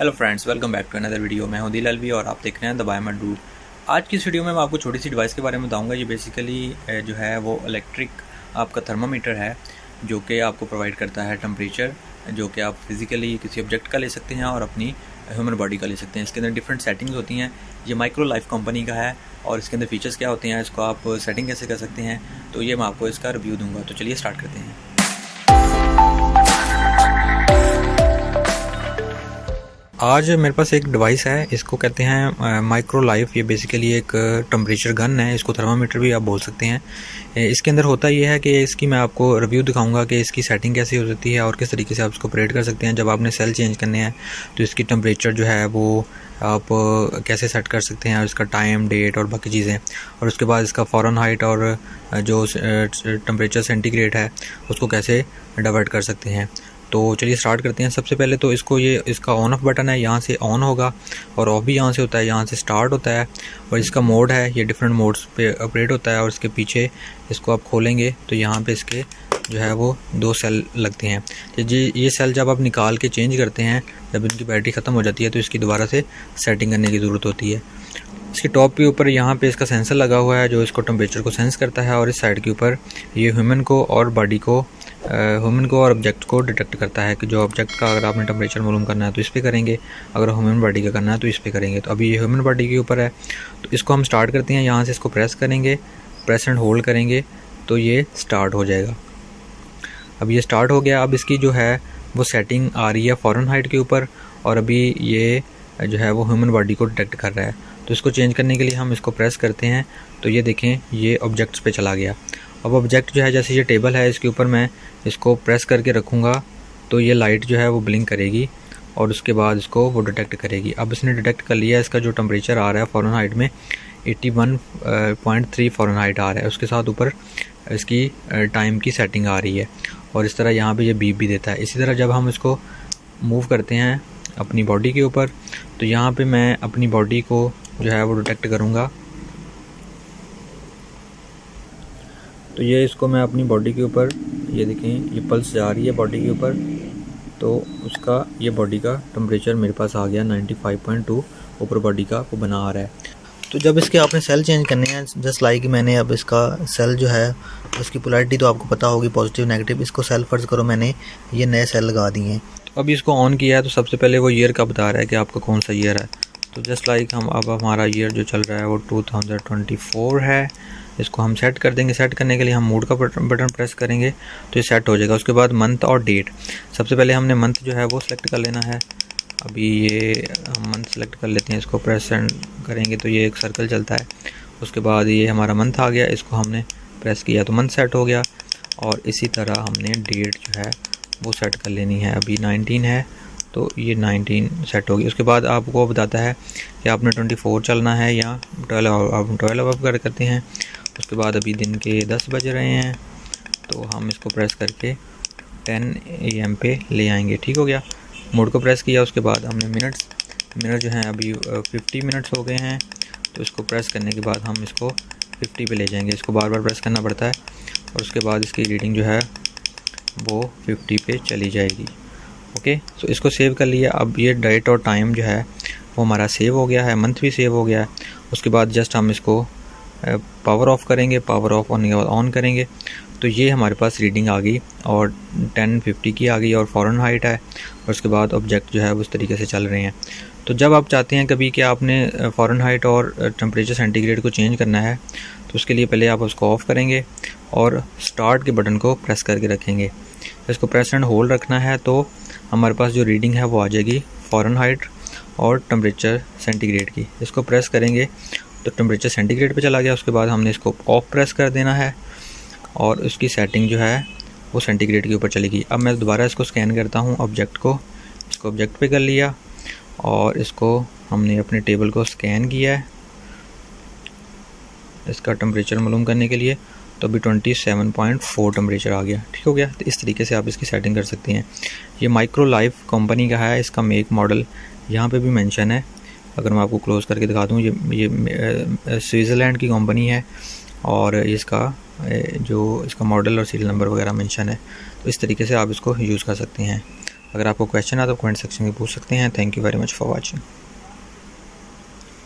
Hello friends, welcome back to another video. मैं हूं दिल अलवी और आप देख रहे हैं द बायोमेट डूड। आज की इस वीडियो में मैं आपको छोटी सी डिवाइस के बारे में बताऊंगा। ये बेसिकली जो है वो इलेक्ट्रिक आपका थर्मामीटर है, जो कि आपको प्रोवाइड करता है टेम्परेचर, जो कि आप फिज़िकली किसी ऑब्जेक्ट का ले सकते हैं और अपनी ह्यूमन बॉडी का ले सकते हैं। इसके अंदर डिफरेंट सेटिंग्स होती हैं। ये माइक्रो लाइफ कंपनी का है और इसके अंदर फीचर्स क्या होते हैं, इसको आप सेटिंग कैसे कर सकते हैं, तो ये मैं आपको इसका रिव्यू दूँगा। तो चलिए स्टार्ट करते हैं। आज मेरे पास एक डिवाइस है, इसको कहते हैं माइक्रो लाइफ। ये बेसिकली एक टेम्परेचर गन है, इसको थर्मामीटर भी आप बोल सकते हैं। इसके अंदर होता ये है कि इसकी मैं आपको रिव्यू दिखाऊंगा कि इसकी सेटिंग कैसे हो सकती है और किस तरीके से आप इसको ऑपरेट कर सकते हैं। जब आपने सेल चेंज करने हैं तो इसकी टेम्परेचर जो है वो आप कैसे सेट कर सकते हैं और इसका टाइम, डेट और बाकी चीज़ें, और उसके बाद इसका फ़ारेनहाइट और जो टेम्परेचर सेंटीग्रेड है उसको कैसे डाइवर्ट कर सकते हैं। तो चलिए स्टार्ट करते हैं। सबसे पहले तो इसका ऑन ऑफ बटन है, यहाँ से ऑन होगा और ऑफ भी यहाँ से होता है, यहाँ से स्टार्ट होता है। और इसका मोड है, ये डिफरेंट मोड्स पे ऑपरेट होता है। और इसके पीछे इसको आप खोलेंगे तो यहाँ पे इसके जो है वो 2 सेल लगते हैं। ये सेल जब आप निकाल के चेंज करते हैं, जब इनकी बैटरी ख़त्म हो जाती है तो इसकी दोबारा से सेटिंग करने की ज़रूरत होती है। इसके टॉप के ऊपर यहाँ पे इसका सेंसर लगा हुआ है जो इसको टेम्परेचर को सेंस करता है, और इस साइड के ऊपर ये ह्यूमन को और ऑब्जेक्ट को डिटेक्ट करता है कि जो ऑब्जेक्ट का अगर आपने टेम्परेचर मालूम करना है तो इस पर करेंगे, अगर ह्यूमन बॉडी का करना है तो इस पर करेंगे। तो अभी ये ह्यूमन बॉडी के ऊपर है, तो इसको हम स्टार्ट करते हैं। यहाँ से इसको प्रेस करेंगे, प्रेस एंड होल्ड करेंगे तो ये स्टार्ट हो जाएगा। अब ये स्टार्ट हो गया। अब इसकी जो है वो सेटिंग आ रही है फ़ारेनहाइट के ऊपर, और अभी ये जो है वो ह्यूमन बॉडी को डिटेक्ट कर रहा है। तो इसको चेंज करने के लिए हम इसको प्रेस करते हैं तो ये देखें ये ऑब्जेक्ट्स पे चला गया। अब ऑब्जेक्ट जो है, जैसे ये टेबल है, इसके ऊपर मैं इसको प्रेस करके रखूँगा तो ये लाइट जो है वो ब्लिंक करेगी और उसके बाद इसको वो डिटेक्ट करेगी। अब इसने डिटेक्ट कर लिया, इसका जो टेम्परेचर आ रहा है फ़ारेनहाइट में 81.3 फ़ारेनहाइट आ रहा है। उसके साथ ऊपर इसकी टाइम की सेटिंग आ रही है और इस तरह यहाँ पे ये बीप भी देता है। इसी तरह जब हम इसको मूव करते हैं अपनी बॉडी के ऊपर तो यहाँ पे मैं अपनी बॉडी को जो है वो डिटेक्ट करूँगा। तो ये इसको मैं अपनी बॉडी के ऊपर, ये देखें ये पल्स जा रही है बॉडी के ऊपर, तो उसका ये बॉडी का टेम्परेचर मेरे पास आ गया 95.2 ऊपर बॉडी का वो बना आ रहा है। तो जब इसके आपने सेल चेंज करने हैं, जस्ट लाइक मैंने अब इसका सेल जो है उसकी पोलैरिटी तो आपको पता होगी, पॉजिटिव नेगेटिव। इसको सेल फर्ज करो मैंने ये नए सेल लगा दिए हैं। तो अभी इसको ऑन किया है तो सबसे पहले वो ईयर का बता रहा है कि आपका कौन सा ईयर है। तो जस्ट लाइक अब हमारा ईयर जो चल रहा है वो 2024 है। इसको हम सेट कर देंगे। सेट करने के लिए हम मोड का बटन प्रेस करेंगे तो ये सेट हो जाएगा। उसके बाद मंथ और डेट, सबसे पहले हमने मंथ जो है वो सिलेक्ट कर लेना है। अभी ये हम मंथ सेलेक्ट कर लेते हैं, इसको प्रेस करेंगे तो ये एक सर्कल चलता है। उसके बाद ये हमारा मंथ आ गया, इसको हमने प्रेस किया तो मंथ सेट हो गया। और इसी तरह हमने डेट जो है वो सेट कर लेनी है। अभी 19 है तो ये 19 सेट हो गई। उसके बाद आपको बताता है कि आपने 24 चलना है या 12 अप करते हैं। उसके बाद अभी दिन के 10 बज रहे हैं तो हम इसको प्रेस करके 10 AM पे ले आएंगे। ठीक हो गया। मोड को प्रेस किया, उसके बाद हमने मिनट जो हैं अभी 50 मिनट्स हो गए हैं, तो इसको प्रेस करने के बाद हम इसको 50 पे ले जाएंगे। इसको बार बार प्रेस करना पड़ता है और उसके बाद इसकी रीडिंग जो है वो 50 पे चली जाएगी। ओके, तो इसको सेव कर लिया। अब ये डेट और टाइम जो है वो हमारा सेव हो गया है, मंथ भी सेव हो गया है। उसके बाद जस्ट हम इसको पावर ऑफ करेंगे, पावर ऑफ होने के बाद ऑन करेंगे तो ये हमारे पास रीडिंग आ गई और 1050 की आ गई और फ़ारेनहाइट है। और उसके बाद ऑब्जेक्ट जो है उस तरीके से चल रहे हैं। तो जब आप चाहते हैं कभी कि आपने फ़ारेनहाइट और टेम्परेचर सेंटीग्रेड को चेंज करना है तो उसके लिए पहले आप उसको ऑफ़ करेंगे और स्टार्ट के बटन को प्रेस करके रखेंगे। इसको प्रेस एंड होल्ड रखना है तो हमारे पास जो रीडिंग है वो आ जाएगी फ़ारेनहाइट और टेम्परेचर सेंटीग्रेड की। इसको प्रेस करेंगे तो टेम्परेचर सेंटीग्रेड पे चला गया। उसके बाद हमने इसको ऑफ प्रेस कर देना है और उसकी सेटिंग जो है वो सेंटीग्रेड के ऊपर चलेगी। अब मैं दोबारा इसको स्कैन करता हूँ ऑब्जेक्ट को। इसको ऑब्जेक्ट पे कर लिया और इसको हमने अपने टेबल को स्कैन किया है इसका टेम्परेचर मालूम करने के लिए, तो अभी 27.4 टेम्परेचर आ गया। ठीक हो गया। तो इस तरीके से आप इसकी सेटिंग कर सकते हैं। ये माइक्रो लाइफ कंपनी का है, इसका मेक मॉडल यहाँ पे भी मेंशन है। अगर मैं आपको क्लोज़ करके दिखा दूँ, ये स्विट्ज़रलैंड की कंपनी है और इसका जो इसका मॉडल और सीरियल नंबर वगैरह मेंशन है। तो इस तरीके से आप इसको यूज़ कर सकते हैं। अगर आपको क्वेश्चन है तो कमेंट सेक्शन में पूछ सकते हैं। Thank you very much for watching.